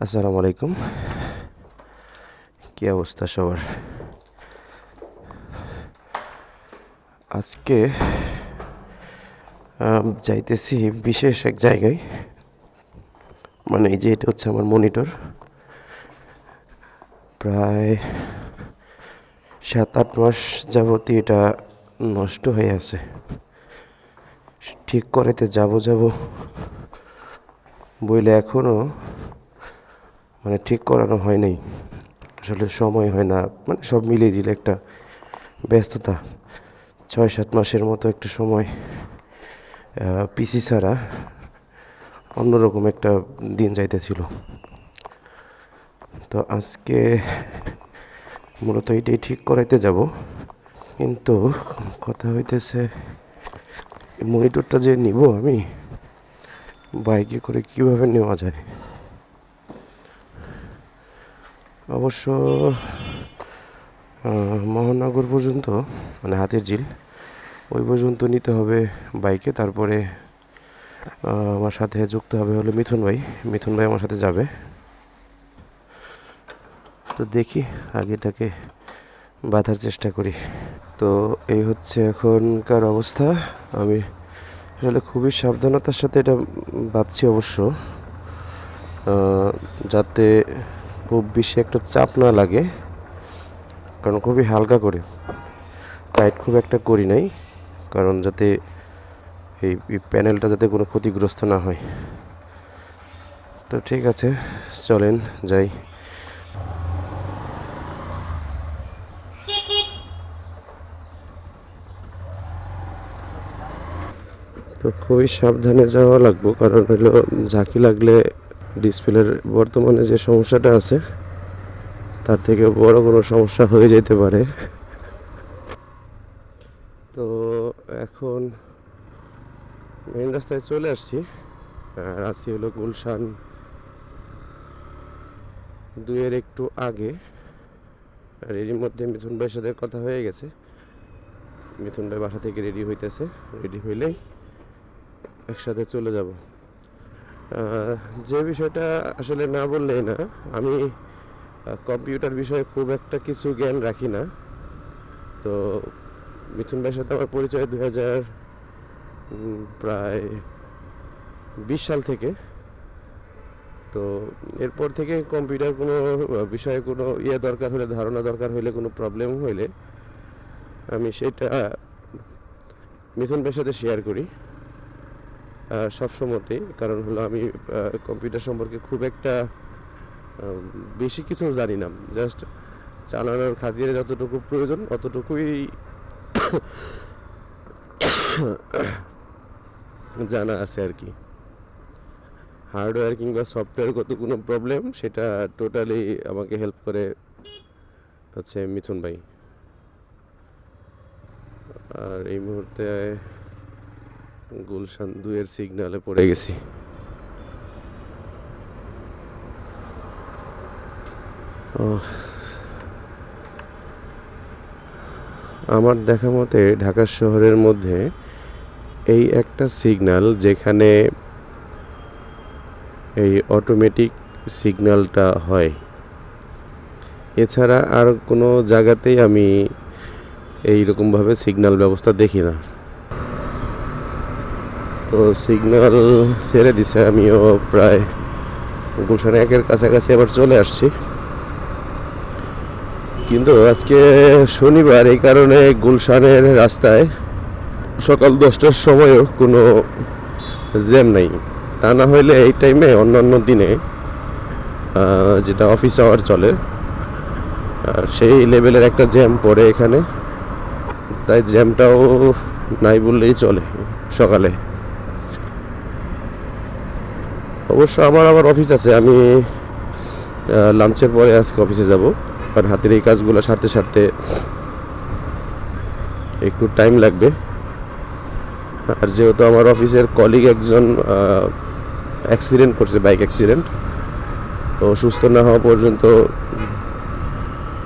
আসসালামু আলাইকুম। কি অবস্থা সবার? আজকে যাইতেছি বিশেষ এক জায়গায়। মানে এই যে এটা হচ্ছে আমার মনিটর। প্রায় 7-8 মাস যাবতই এটা নষ্ট হয়ে আছে। ঠিক করাতে যাব বইলে এখনও ঠিক করানো হয় নাই। আসলে সময় হয় না, সব মিলিয়ে দিলে একটা ব্যস্ততা। 6-7 মাসের মতো একটা সময় পিসি ছাড়া অন্যরকম একটা দিন যাইতেছিল। তো আজকে মূলত এটাই ঠিক করাইতে যাব, কিন্তু কথা হইতেছে মনিটরটা যে নিব আমি, বাইকে করে কিভাবে নেওয়া যায়। অবশ্য মহানগর পর্যন্ত, হাতির ঝিল ওই পর্যন্ত নিতে হবে বাইকে। তারপরে আমার সাথে যুক্ত হবে হলো মিথুন ভাই আমার সাথে যাবে। তো দেখি আগেটাকে বাঁধার চেষ্টা করি। তো এই হচ্ছে এখনকার অবস্থা। আমি আসলে খুবই সাবধানতার সাথে এটা বাঁধছি অবশ্য, যাতে খুব বেশি একটা চাপ না লাগে, কারণ খুবই হালকা করে, টাইট খুব একটা করি নাই, কারণ যাতে এই প্যানেলটা যাতে কোনো ক্ষতিগ্রস্ত না হয়। তো ঠিক আছে, চলেন যাই। তো খুবই সাবধানে যাওয়া লাগবো, কারণ হলো ঝাঁকি লাগলে ডিসপ্লের বর্তমানে যে সমস্যাটা আছে তার থেকে বড় কোনো সমস্যা হয়ে যেতে পারে। তো এখন মেইন রাস্তায় চলে আসছি, আর আছি হলো গুলশান 2-এর একটু আগে। আর এরই মধ্যে মিথুন ভাইয়ের সাথে কথা হয়ে গেছে। মিথুন ভাই বাসা থেকে রেডি হইতেছে, রেডি হইলেই একসাথে চলে যাব। যে বিষয়টা আসলে না বললেই না, আমি কম্পিউটার বিষয়ে খুব একটা কিছু জ্ঞান রাখি না। তো মিথুন ভাইয়ের সাথে আমার পরিচয় 2000 প্রায় 20 সাল থেকে। তো এরপর থেকে কম্পিউটার কোনো বিষয়ে কোনো দরকার হলে, ধারণা দরকার হলে, কোনো প্রবলেম হইলে আমি সেটা মিথুন ভাইয়ের সাথে শেয়ার করি সবসময়তেই। কারণ হলো আমি কম্পিউটার সম্পর্কে খুব একটা বেশি কিছু জানি না, জাস্ট চালানোর খাতিরে যতটুকু প্রয়োজন অতটুকুই জানা আছে আর কি। হার্ডওয়্যার কিংবা সফটওয়্যারগত কোনো প্রবলেম, সেটা টোটালি আমাকে হেল্প করে হচ্ছে মিথুন ভাই। আর এই মুহূর্তে গুলশান 2-এর সিগনালে পড়ে গেছি। আমার দেখা মতে ঢাকা শহরের মধ্যে এই একটা সিগন্যাল যেখানে এই অটোমেটিক সিগন্যালটা হয়, এছাড়া আর কোনো জায়গাতেই আমি এইরকমভাবে সিগন্যাল ব্যবস্থা দেখি না। তো সিগন্যাল ছেড়ে দিছে, আমিও প্রায় গুলশান 1-এর কাছাকাছি আবার চলে আসছি। কিন্তু আজকে শনিবার, এই কারণে গুলশানের রাস্তায় সকাল 10টার সময়ও কোনো জ্যাম নাই। তা না হইলে এই টাইমে অন্যান্য দিনে যেটা অফিস আওয়ার চলে, সেই লেভেলের একটা জ্যাম পড়ে এখানে। তাই জ্যামটাও নাই বললেই চলে সকালে। অবশ্য আমার অফিস আছে, আমি লাঞ্চের পরে আজকে অফিসে যাব, কারণ হাতের এই কাজগুলো সারতে একটু টাইম লাগবে। আর যেহেতু আমার অফিসের কলিগ একজন অ্যাক্সিডেন্ট করছে, বাইক অ্যাক্সিডেন্ট, তো সুস্থ না হওয়া পর্যন্ত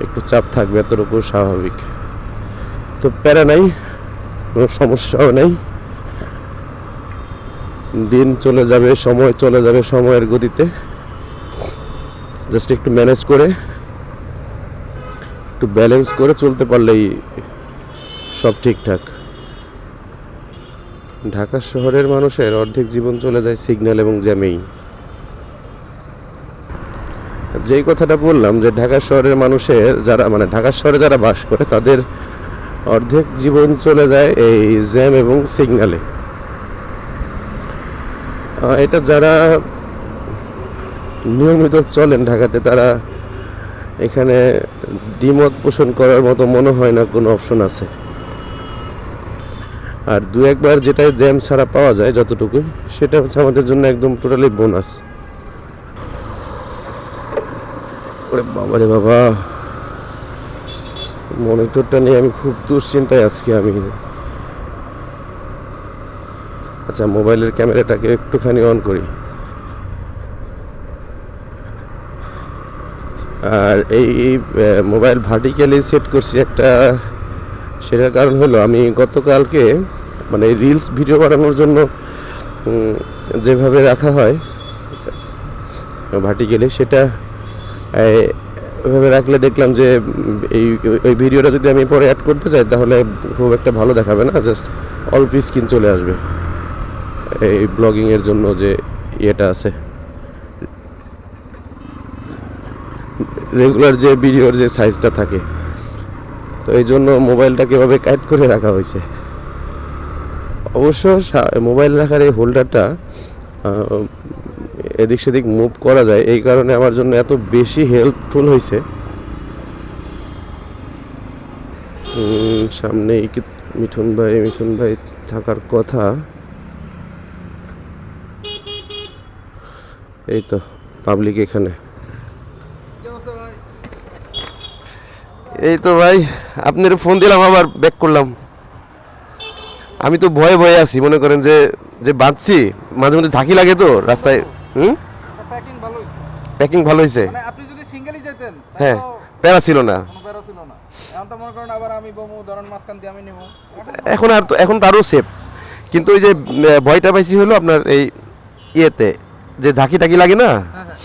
একটু চাপ থাকবে, এতটুকু স্বাভাবিক। তো প্যারা নাই, কোনো সমস্যাও নাই। দিন চলে যাবে, সময় চলে যাবে সময়ের গতিতে। জাস্ট একটু ম্যানেজ করে, একটু ব্যালেন্স করে চলতে পারলেই সব ঠিকঠাক। ঢাকা শহরের মানুষের অর্ধেক জীবন চলে যায় সিগন্যাল এবং জ্যামেই। যেই কথাটা বললাম যে ঢাকা শহরের মানুষের যারা মানে ঢাকা শহরে যারা বাস করে তাদের অর্ধেক জীবন চলে যায় এই জ্যাম এবং সিগন্যালে। এটা যারা নিয়মিত চলেন ঢাকাতে তারা এখানে দ্বিমত পোষণ করার মতো মনে হয় না কোনো অপশন আছে। আর দু একবার যেটাই জ্যাম ছাড়া পাওয়া যায় যতটুকুই, সেটা হচ্ছে আমাদের জন্য একদম টোটালি বোনাস। ওরে বাবা রে বাবা, মনিটরটা নিয়ে আমি খুব দুশ্চিন্তায় আজকে আমি। আচ্ছা, মোবাইলের ক্যামেরাটাকে একটুখানি অন করি। আর এই মোবাইল ভার্টিক্যালি সেট করছি একটা, সেটার কারণ হলো আমি গতকালকে মানে রিলস ভিডিও বানানোর জন্য যেভাবে রাখা হয় ভার্টিক্যালি, সেটা ওইভাবে রাখলে দেখলাম যে ওই ভিডিওটা যদি আমি পরে অ্যাড করতে চাই তাহলে খুব একটা ভালো দেখাবে না, জাস্ট অল্প স্ক্রিন চলে আসবে এই ব্লগিংয়ের জন্য যে ইয়েটা আছে, রেগুলার যে ভিডিওর যে সাইজটা থাকে। তো এই জন্য মোবাইলটাকে এভাবে কাট করে রাখা হয়েছে। অবশ্য মোবাইল রাখার এই হোল্ডারটা এদিক সেদিক মুভ করা যায়, এই কারণে আমার জন্য এত বেশি হেল্পফুল হয়েছে। সামনে মিঠুন ভাই থাকার কথা। এই তো পাবলিক এখানে। এই তো ভাই, আপনার ফোন দিলাম আবার ব্যাক করলাম। আমি তো ভয়ে ভয়ে আছি, মনে করেন যে যে বাঁধছি মাঝে মধ্যে ঝাঁকি লাগে তো রাস্তায়। প্যাকিং ভালো হয়েছে। মানে আপনি যদি সিঙ্গেলই যেতেন হ্যাঁ, প্যারা ছিল না। কোনো প্যারা ছিল না। এখন তো মনে করেন আবার আমি বমু ধরন মাঝখান দিয়ে আমি নেব। এখন তো আরও সেফ, কিন্তু ওই যে ভয়টা পাইছি হলো আপনার এই ইয়েতে যে ঝাঁকি টাকি লাগে না। হ্যাঁ হ্যাঁ,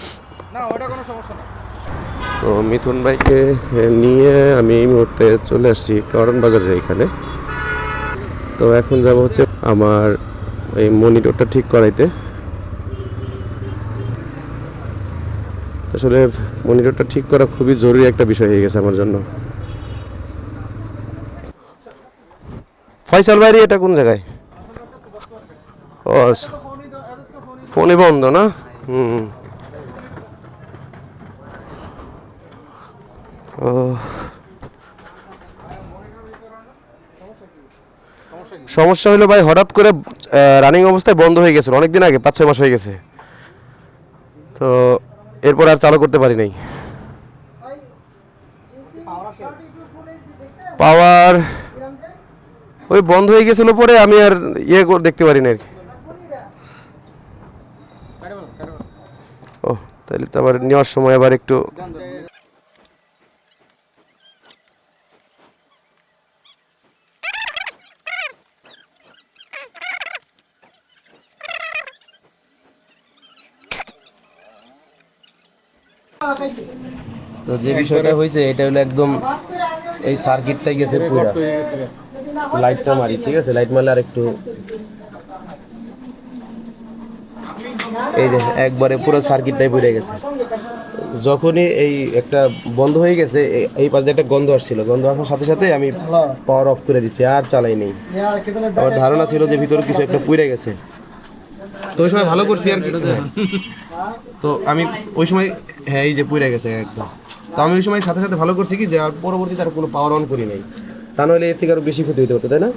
না ওটা কোনো সমস্যা না। তো মিথুন ভাইকে নিয়ে আমি এই মুহূর্তে চলে আসছি কারণ বাজারের এখানে। তো এখন যাব হচ্ছে আমার এই মনিটরটা ঠিক করাইতে। আসলে মনিটরটা ঠিক করা খুবই জরুরি একটা বিষয় হয়ে গেছে আমার জন্য। ফয়সাল ভাই, এটা কোন জায়গায়? ও, ফোনই বন্ধ না? হুম। ও, সমস্যা হলো ভাই, হঠাৎ করে রানিং অবস্থায় বন্ধ হয়ে গেছিল অনেকদিন আগে, 5-6 মাস হয়ে গেছে। তো এরপর আর চালু করতে পারি নাই। পাওয়ার ওই বন্ধ হয়ে গেছিল, পরে আমি আর দেখতে পারি না আর কি। ও, তাহলে তো আবার নেওয়ার সময় আবার একটু তো যে বিষয়টা হয়েছে এটা হলো একদম এই সার্কিটটাই গেছে পুরো। লাইটটা মারি, ঠিক আছে, লাইট মারলে আর একটু, এই যে একবারে পুরো সার্কিটটাই পুড়ে গেছে। যখনই এই একটা বন্ধ হয়ে গেছে, এই পাশে একটা গন্ধ আসছিল, গন্ধ আসার সাথে সাথে আমি পাওয়ার অফ করে দিছি, আর চালাই নেই। আমার ধারণা ছিল যে ভিতরে কিছু একটা পুড়ে গেছে, তো ওই সময় ভালো করছি আর কি। তো আমি ওই সময়, হ্যাঁ এই যে পুড়ে গেছে একদম। তো আমি ওই সময় সাথে সাথে ভালো করছি কি যে আর পরবর্তীতে আর কোনো পাওয়ার অন করি নাই, তা নইলে এর থেকে আরো বেশি ক্ষতি হতে হতো, তাই না?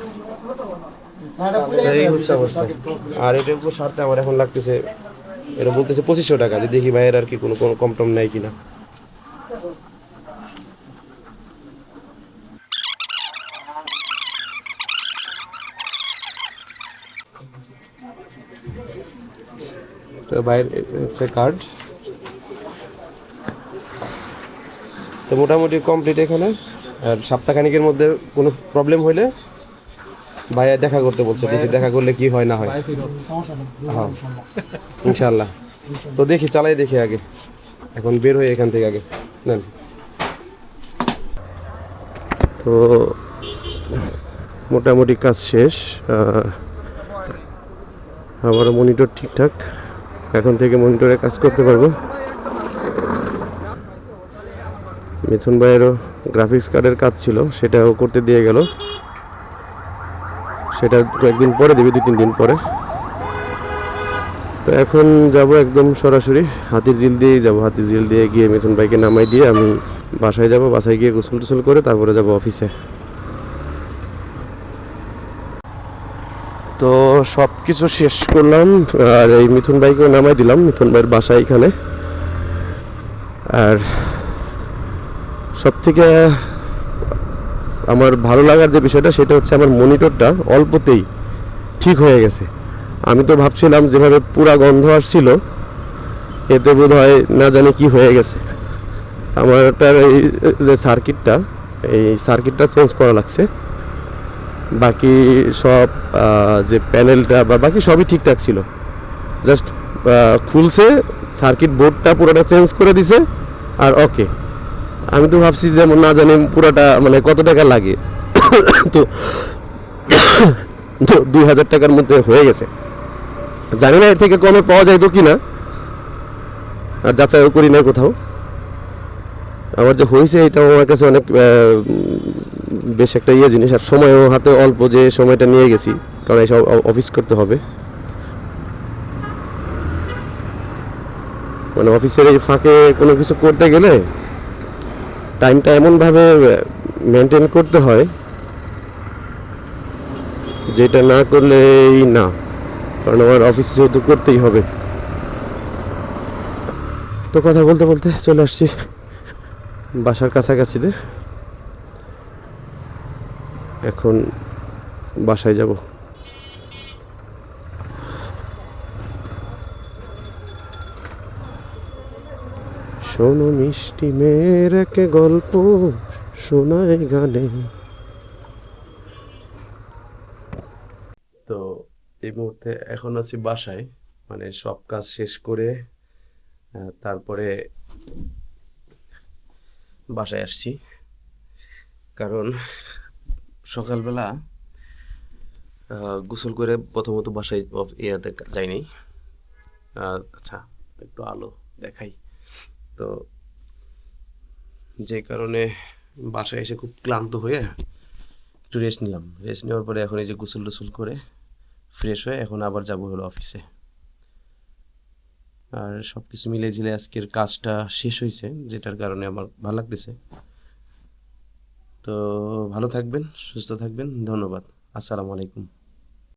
এই হচ্ছে অবস্থা। আর এটার উপর সারতে আমার এখন লাগতেছে, এটা বলতেছে 2500 টাকা। যে দেখি ভাইয়ের আর কি কোনো কম টম নেই কিনা। তো ভাইয়ের হচ্ছে কার্ড, তো মোটামুটি কমপ্লিট এখানে। আর সপ্তাহখানিকের মধ্যে কোনো প্রবলেম হলে ভাইয়া দেখা করতে বলছে, দেখি দেখা করলে কি হয় না হয়। হ্যাঁ ইনশাল্লাহ। তো দেখি চালাই দেখি আগে। এখন বের হয়ে এখান থেকে আগে নেন। তো মোটামুটি কাজ শেষ, আমারও মনিটর ঠিকঠাক, এখন থেকে মনিটরে কাজ করতে পারবো। মিথুন ভাইয়েরও গ্রাফিক্স কার্ডের কাজ ছিল, সেটাও করতে দিয়ে গেল, সেটা কয়েকদিন পরে দেবে, 2-3 দিন পরে। তো এখন যাব একদম সরাসরি হাতির ঝিল দিয়েই যাব, হাতির ঝিল দিয়ে গিয়ে মিথুন ভাইকে নামাই দিয়ে আমি বাসায় যাব, বাসায় গিয়ে গোসল টোসল করে তারপরে যাব অফিসে। তো সব কিছু শেষ করলাম, আর এই মিথুন ভাইকেও নামাই দিলাম, মিথুন ভাইয়ের বাসা এখানে। আর সব থেকে আমার ভালো লাগার যে বিষয়টা সেটা হচ্ছে আমার মনিটরটা অল্পতেই ঠিক হয়ে গেছে। আমি তো ভাবছিলাম যেভাবে পুরা গন্ধ আসছিল এতে বোধ হয় না জানি কি হয়ে গেছে। আমারটার এই যে সার্কিটটা চেঞ্জ করা লাগছে, বাকি সব যে প্যানেলটা বা বাকি সবই ঠিকঠাক ছিল, জাস্ট খুলছে, সার্কিট বোর্ডটা পুরোটা চেঞ্জ করে দিছে আর ওকে। আমি তো ভাবছি যেমন না জানি পুরোটা মানে কত টাকা লাগে, তো 2000 টাকার মধ্যে হয়ে গেছে। জানি না এর থেকে কমে পাওয়া যায় তো কিনা, আর যাচাইও করি না কোথাও। আমার যে হয়েছে এটাও আমার কাছে অনেক বেশ একটা জিনিস, আর সময়ও হাতে অল্প, যে সময়টা নিয়ে গেছি কারণ এসব অফিস করতে হবে। মানে অফিসের এই ফাঁকে কোনো কিছু করতে গেলে টাইমটা এমনভাবে মেনটেন করতে হয় যেটা না করলেই না, কারণ আমার অফিস যেহেতু করতেই হবে। তো কথা বলতে বলতে চলে আসছি বাসার কাছাকাছিতে, এখন বাসায় যাব। শোনো মিষ্টি মেয়ের এক গল্প শোনায় গানে। তো এই মুহূর্তে এখন আছি বাসায়, মানে সব কাজ শেষ করে তারপরে বাসায় আসছি, কারণ সকালবেলা গোসল করে প্রথমত বাসায় ইয়াতে যাইনি। আচ্ছা, একটু আলো দেখাই। তো যে কারণে বাসায় এসে খুব ক্লান্ত হয়ে একটু রেস্ট নিলাম, রেস্ট নেওয়ার পরে এখন এই যে গোসল টোসল করে ফ্রেশ হয়ে এখন আবার যাব হলো অফিসে। আর সব কিছু মিলে ঝিলে আজকের কাজটা শেষ হয়েছে, যেটার কারণে আমার ভালো লাগতেছে। তো ভালো থাকবেন, সুস্থ থাকবেন, ধন্যবাদ, আসসালামু আলাইকুম।